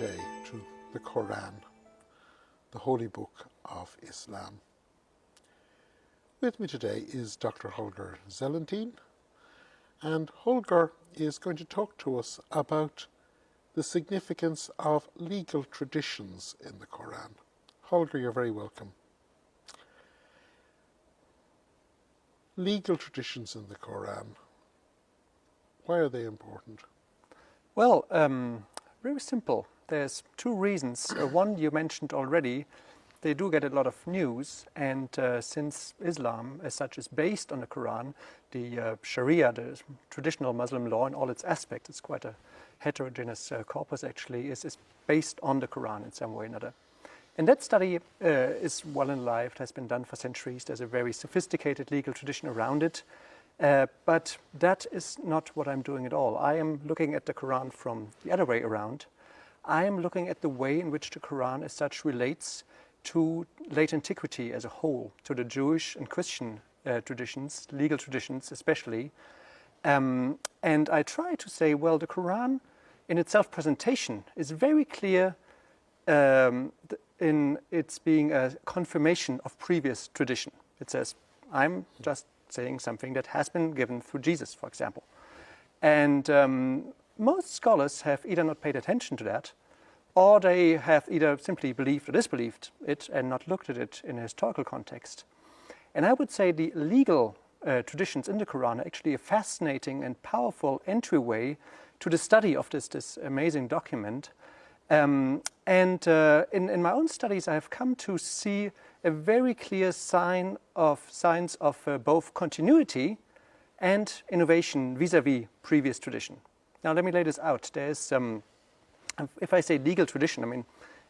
today to the Quran, the holy book of Islam. With me today is Dr. Hólger Zlentין, and Hólger is going to talk to us about the significance of legal traditions in the Quran. Hólger, you're very welcome. Legal traditions in the Quran, why are they important? Well, very simple. There's two reasons. One you mentioned already. They do get a lot of news, and since Islam as such is based on the Quran, the Sharia, the traditional Muslim law in all its aspects, it's quite a heterogeneous corpus actually, is based on the Quran in some way or another. And that study is well enlivened, has been done for centuries. There's a very sophisticated legal tradition around it. But that is not what I'm doing at all. I am looking at the Quran from the other way around. I am looking at the way in which the Quran as such relates to late antiquity as a whole, to the Jewish and Christian traditions, legal traditions especially. And I try to say, well, the Quran in its self-presentation is very clear in its being a confirmation of previous tradition. It says, I'm just saying something that has been given through Jesus, for example. And most scholars have either not paid attention to that, or they have either simply believed or disbelieved it and not looked at it in a historical context. And I would say the legal traditions in the Quran are actually a fascinating and powerful entryway to the study of this amazing document. In my own studies, I have come to see a very clear signs of both continuity and innovation vis-à-vis previous tradition. Now, let me lay this out. There's, if I say legal tradition, I mean,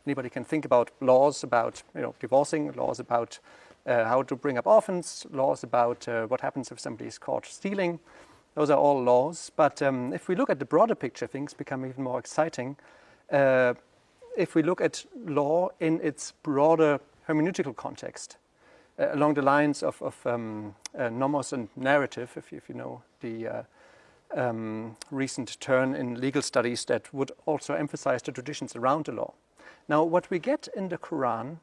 anybody can think about laws about divorcing, laws about how to bring up orphans, laws about what happens if somebody is caught stealing. Those are all laws. But if we look at the broader picture, things become even more exciting. If we look at law in its broader hermeneutical context, along the lines of nomos and narrative, if you know the recent turn in legal studies that would also emphasize the traditions around the law. Now, what we get in the Quran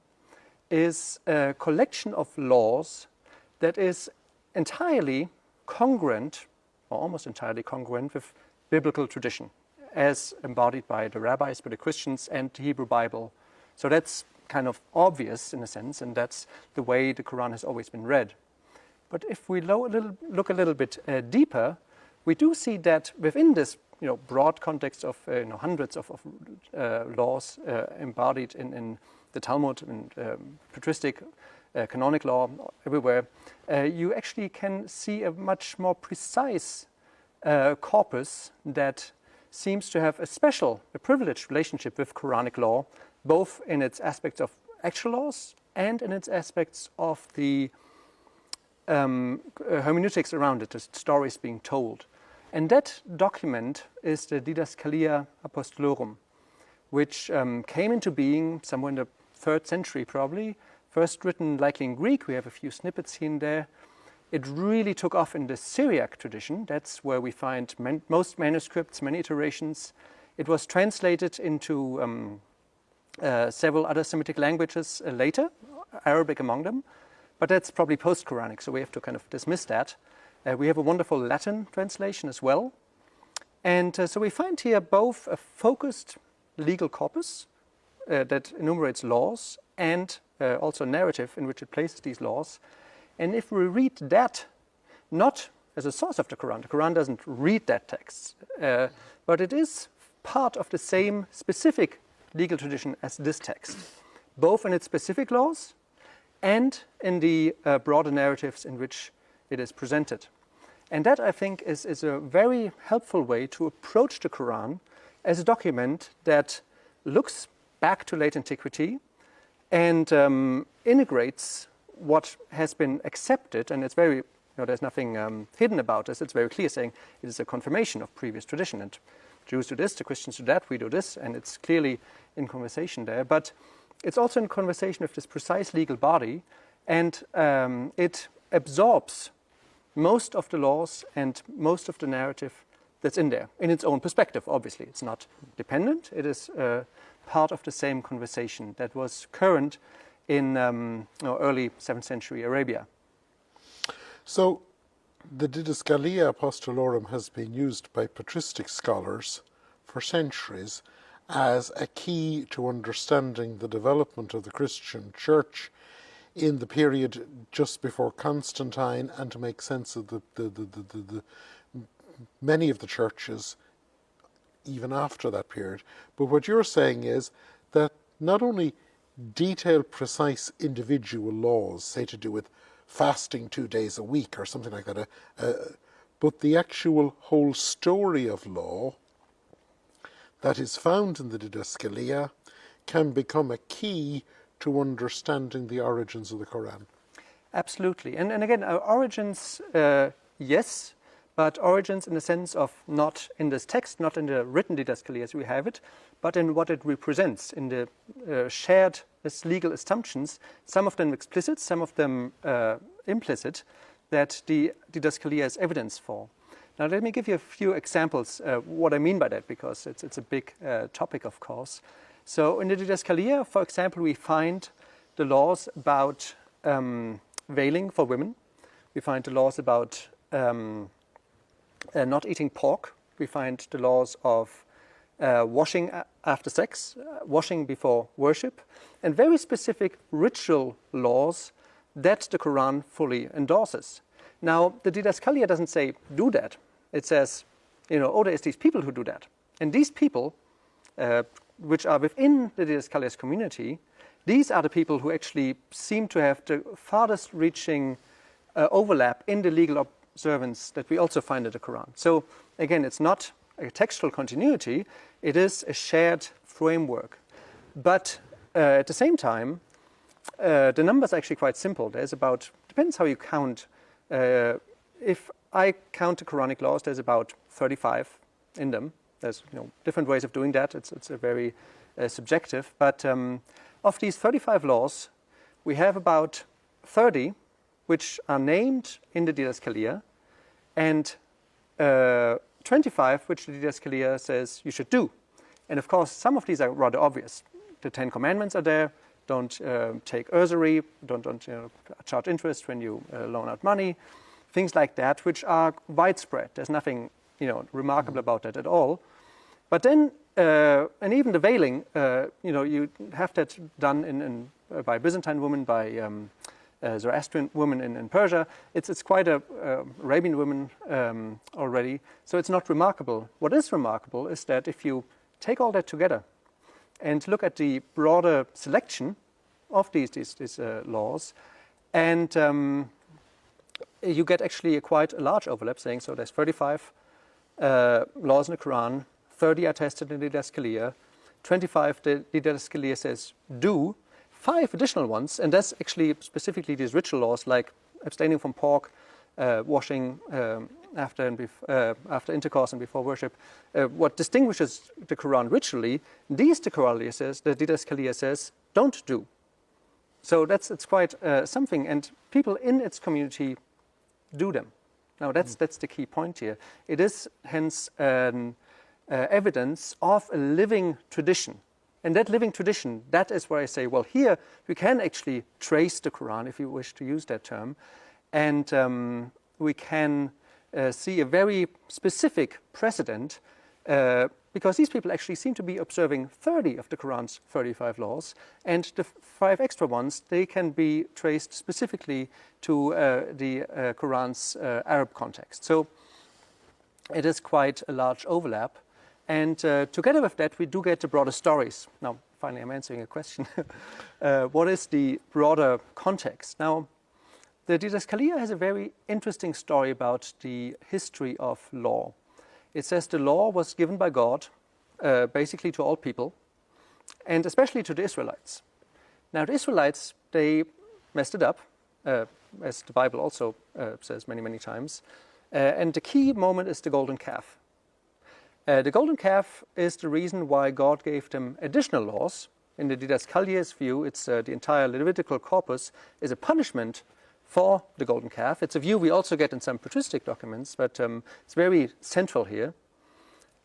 is a collection of laws that is entirely congruent, or almost entirely congruent, with biblical tradition, as embodied by the rabbis, by the Christians, and the Hebrew Bible. So that's kind of obvious in a sense, and that's the way the Quran has always been read. But if we look a little bit deeper, we do see that within this broad context of hundreds of laws embodied in the Talmud and patristic, canonic law everywhere, you actually can see a much more precise corpus that seems to have a privileged relationship with Quranic law, both in its aspects of actual laws and in its aspects of the hermeneutics around it, the stories being told. And that document is the Didaskalia Apostolorum, which came into being somewhere in the 3rd century probably, first written likely in Greek. We have a few snippets here and there. It really took off in the Syriac tradition. That's where we find most manuscripts, many iterations. It was translated into several other Semitic languages later, Arabic among them, but that's probably post-Quranic, so we have to kind of dismiss that. We have a wonderful Latin translation as well. And so we find here both a focused legal corpus that enumerates laws and also a narrative in which it places these laws. And if we read that, not as a source of the Quran doesn't read that text, but it is part of the same specific legal tradition as this text, both in its specific laws and in the broader narratives in which it is presented. And that, I think, is a very helpful way to approach the Quran as a document that looks back to late antiquity and integrates what has been accepted, and it's very, there's nothing hidden about this. It's very clear, saying it is a confirmation of previous tradition. And Jews do this, the Christians do that, we do this, and it's clearly in conversation there. But it's also in conversation with this precise legal body, and it absorbs most of the laws and most of the narrative that's in there, in its own perspective, obviously. It's not dependent. It is part of the same conversation that was current in early 7th century Arabia. So the Didaskalia Apostolorum has been used by patristic scholars for centuries as a key to understanding the development of the Christian Church in the period just before Constantine, and to make sense of the many of the churches even after that period. But what you're saying is that not only detailed, precise individual laws, say to do with fasting 2 days a week or something like that, but the actual whole story of law that is found in the Didaskalia can become a key to understanding the origins of the Quran. Absolutely. And again, our origins, yes, but origins in the sense of not in this text, not in the written Didaskalia as we have it, but in what it represents, in the shared legal assumptions, some of them explicit, some of them implicit, that the Didaskalia is evidence for. Now let me give you a few examples what I mean by that, because it's a big topic, of course. So in the Didaskalia, for example, we find the laws about veiling for women. We find the laws about not eating pork. We find the laws of washing after sex, washing before worship, and very specific ritual laws that the Quran fully endorses. Now, the Didaskalia doesn't say, do that. It says, oh, there's these people who do that. And these people, which are within the Didaskalia's community, these are the people who actually seem to have the farthest reaching overlap in the legal observance that we also find in the Quran. So again, it's not a textual continuity, it is a shared framework. But at the same time, the numbers are actually quite simple. There's about, depends how you count. If I count the Quranic laws, there's about 35 in them. There's different ways of doing that. It's a very subjective. But of these 35 laws, we have about 30 which are named in the Didaskalia, and 25 which the Didaskalia says you should do. And of course, some of these are rather obvious. The 10 Commandments are there. Don't take usury. Don't charge interest when you loan out money. Things like that, which are widespread. There's nothing remarkable about that at all. But then, and even the veiling, you have that done by Byzantine women, by Zoroastrian women in Persia. It's quite a Arabian woman already. So it's not remarkable. What is remarkable is that if you take all that together and look at the broader selection of these laws, and you get actually quite a large overlap, saying so there's 35 laws in the Quran, 30 are tested in the Didaskalia, 25 the Didaskalia says do, 5 additional ones, and that's actually specifically these ritual laws like abstaining from pork, washing after intercourse and before worship. What distinguishes the Quran ritually, the Didaskalia says don't do. So it's quite something, and people in its community do them. Now that's the key point here. It is hence an evidence of a living tradition. And that living tradition, that is where I say, well, here we can actually trace the Quran, if you wish to use that term, and we can see a very specific precedent, because these people actually seem to be observing 30 of the Quran's 35 laws, and the 5 extra ones, they can be traced specifically to the Quran's Arab context. So it is quite a large overlap. And together with that, we do get the broader stories. Now, finally, I'm answering a question. What is the broader context? Now, the Didaskalia has a very interesting story about the history of law. It says the law was given by God, basically to all people, and especially to the Israelites. Now, the Israelites, they messed it up, as the Bible also says many, many times. And the key moment is the golden calf. The golden calf is the reason why God gave them additional laws. In the Didaskalia's view, it's the entire Levitical corpus is a punishment for the golden calf. It's a view we also get in some patristic documents, but it's very central here.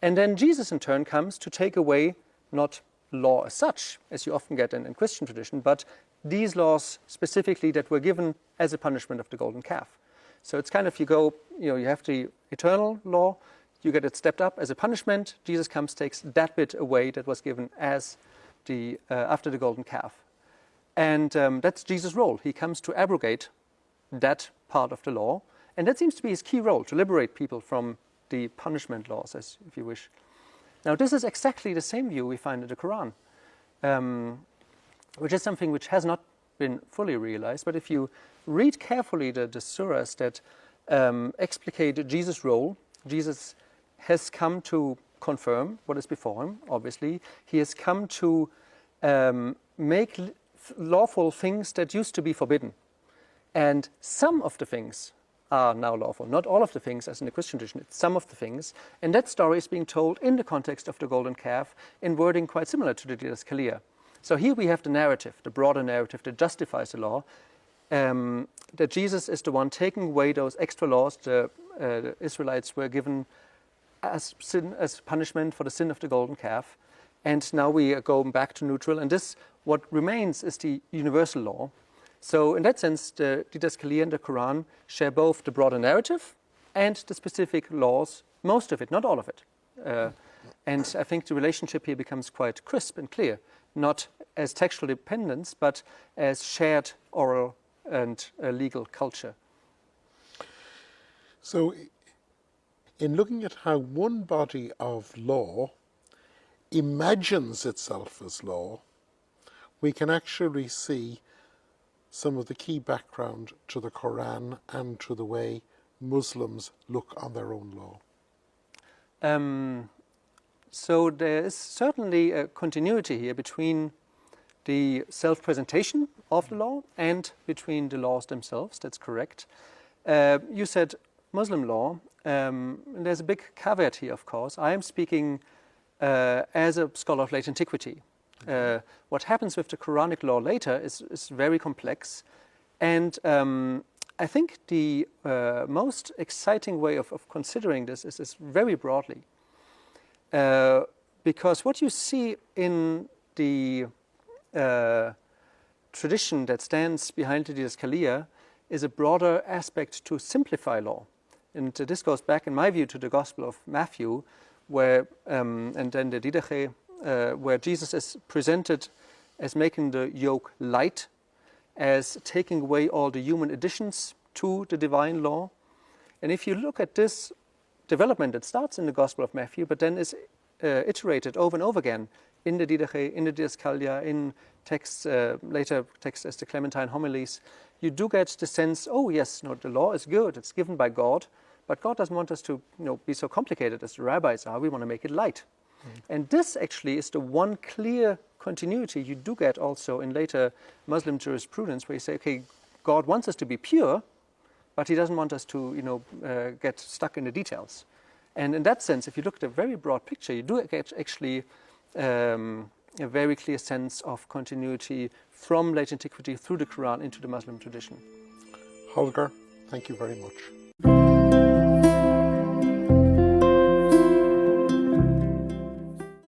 And then Jesus, in turn, comes to take away not law as such, as you often get in Christian tradition, but these laws specifically that were given as a punishment of the golden calf. So it's kind of, you have the eternal law, you get it stepped up as a punishment. Jesus comes, takes that bit away that was given as after the golden calf. And that's Jesus' role. He comes to abrogate that part of the law. And that seems to be his key role, to liberate people from the punishment laws, as if you wish. Now, this is exactly the same view we find in the Quran, which is something which has not been fully realized. But if you read carefully the surahs that explicate Jesus' role, Jesus has come to confirm what is before him, obviously. He has come to make lawful things that used to be forbidden. And some of the things are now lawful. Not all of the things, as in the Christian tradition, it's some of the things. And that story is being told in the context of the golden calf in wording quite similar to the Didaskalia. So here we have the narrative, the broader narrative that justifies the law, that Jesus is the one taking away those extra laws the Israelites were given as punishment for the sin of the golden calf. And now we are going back to neutral. And this, what remains, is the universal law. So in that sense, the Didaskalia and the Quran share both the broader narrative and the specific laws, most of it, not all of it. And I think the relationship here becomes quite crisp and clear, not as textual dependence, but as shared oral and legal culture. So in looking at how one body of law imagines itself as law, we can actually see some of the key background to the Quran and to the way Muslims look on their own law. So there is certainly a continuity here between the self-presentation of the law and between the laws themselves. That's correct. You said Muslim law. And there's a big caveat here, of course. I am speaking as a scholar of late antiquity. What happens with the Quranic law later is very complex. And I think the most exciting way of considering this is very broadly. Because what you see in the tradition that stands behind the Didaskalia is a broader aspect to simplify law. And this goes back, in my view, to the Gospel of Matthew, where, and then the Didache, where Jesus is presented as making the yoke light, as taking away all the human additions to the divine law. And if you look at this development, it starts in the Gospel of Matthew, but then is iterated over and over again in the Didache, in the Didaskalia, in texts, later texts as the Clementine homilies. You do get the sense, oh yes, no, the law is good, it's given by God, but God doesn't want us to be so complicated as the rabbis are. We want to make it light. And this actually is the one clear continuity you do get also in later Muslim jurisprudence, where you say, okay, God wants us to be pure, but he doesn't want us to get stuck in the details. And in that sense, if you look at a very broad picture, you do get actually a very clear sense of continuity from late antiquity through the Quran into the Muslim tradition. Holger, thank you very much.